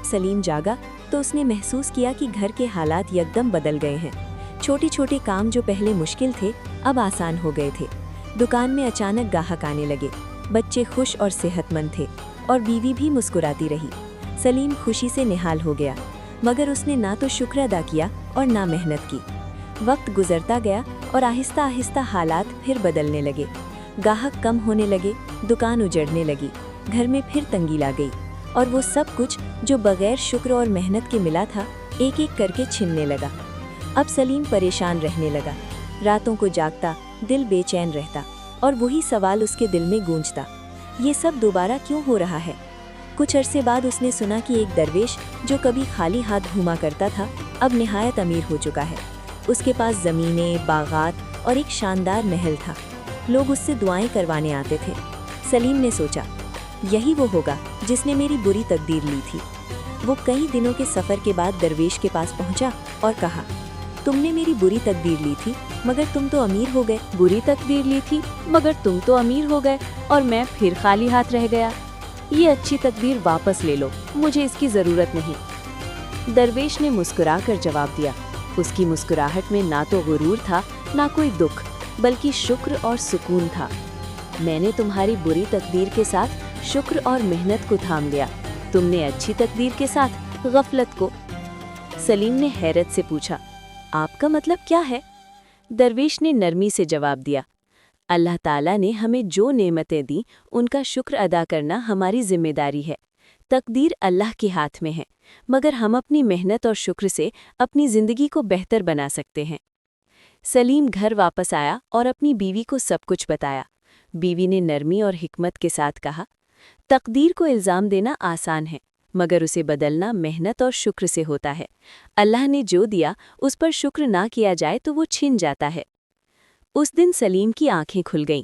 सलीम जागा तो उसने महसूस किया कि घर के हालात यकदम बदल गए हैं। छोटे छोटे काम जो पहले मुश्किल थे अब आसान हो गए थे। दुकान में अचानक ग्राहक आने लगे, बच्चे खुश और सेहतमंद थे और बीवी भी मुस्कुराती रही। सलीम खुशी से निहाल हो गया, मगर उसने ना तो शुक्र अदा किया और ना मेहनत की। वक्त गुजरता गया और आहिस्ता आहिस्ता हालात फिर बदलने लगे। ग्राहक कम होने लगे, दुकान उजड़ने लगी, घर में फिर तंगी ला गई और वो सब कुछ जो बगैर शुक्र और मेहनत के मिला था एक एक करके छिनने लगा। अब सलीम परेशान रहने लगा, रातों को जागता, दिल बेचैन रहता और वही सवाल उसके दिल में गूंजता, ये सब दोबारा क्यों हो रहा है। कुछ अरसे बाद उसने सुना कि एक दरवेश जो कभी खाली हाथ घूमा करता था अब निहायत अमीर हो चुका है। उसके पास ज़मीनें, बागात और एक शानदार महल था। लोग उससे दुआएं करवाने आते थे। सलीम ने सोचा, यही वो होगा जिसने मेरी बुरी तकदीर ली थी। वो कई दिनों के सफ़र के बाद दरवेश के पास पहुंचा और कहा, तुमने मेरी बुरी तकदीर ली थी मगर तुम तो अमीर हो गए। बुरी तकदीर ली थी मगर तुम तो अमीर हो गए और मैं फिर खाली हाथ रह गया। ये अच्छी तकदीर वापस ले लो, मुझे इसकी ज़रूरत नहीं। दरवेश ने मुस्कुरा कर जवाब दिया। उसकी मुस्कुराहट में ना तो गुरूर था ना कोई दुख, बल्कि शुक्र और सुकून था। मैंने तुम्हारी बुरी तकदीर के साथ शुक्र और मेहनत को थाम लिया, तुमने अच्छी तकदीर के साथ गफलत को। सलीम ने हैरत से पूछा, आपका मतलब क्या है? दरवेश ने नरमी से जवाब दिया, अल्लाह ताला ने हमें जो नेमतें दी उनका शुक्र अदा करना हमारी जिम्मेदारी है। तकदीर अल्लाह के हाथ में है, मगर हम अपनी मेहनत और शुक्र से अपनी ज़िंदगी को बेहतर बना सकते हैं। सलीम घर वापस आया और अपनी बीवी को सब कुछ बताया। बीवी ने नरमी और हिकमत के साथ कहा, तकदीर को इल्ज़ाम देना आसान है, मगर उसे बदलना मेहनत और शुक्र से होता है। अल्लाह ने जो दिया उस पर शुक्र ना किया जाए तो वो छिन जाता है। उस दिन सलीम की आंखें खुल गईं।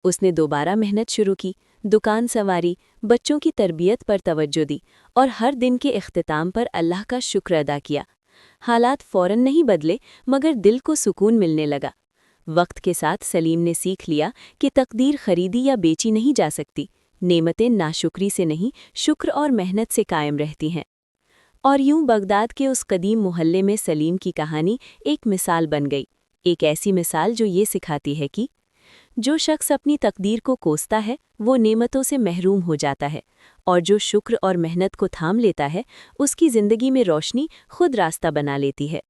उसने दोबारा मेहनत शुरू की, दुकान संवारी, बच्चों की तरबियत पर तवज्जो दी और हर दिन के इख्तिताम पर अल्लाह का शुक्र अदा किया। हालात फ़ौरन नहीं बदले, मगर दिल को सुकून मिलने लगा। वक्त के साथ सलीम ने सीख लिया कि तकदीर खरीदी या बेची नहीं जा सकती। नेमतें नाशुक्री से नहीं, शुक्र और मेहनत से कायम रहती हैं। और यूं बगदाद के उस कदीम मोहल्ले में सलीम की कहानी एक मिसाल बन गई। एक ऐसी मिसाल जो ये सिखाती है कि जो शख्स अपनी तकदीर को कोसता है वो नेमतों से महरूम हो जाता है, और जो शुक्र और मेहनत को थाम लेता है उसकी ज़िंदगी में रोशनी खुद रास्ता बना लेती है।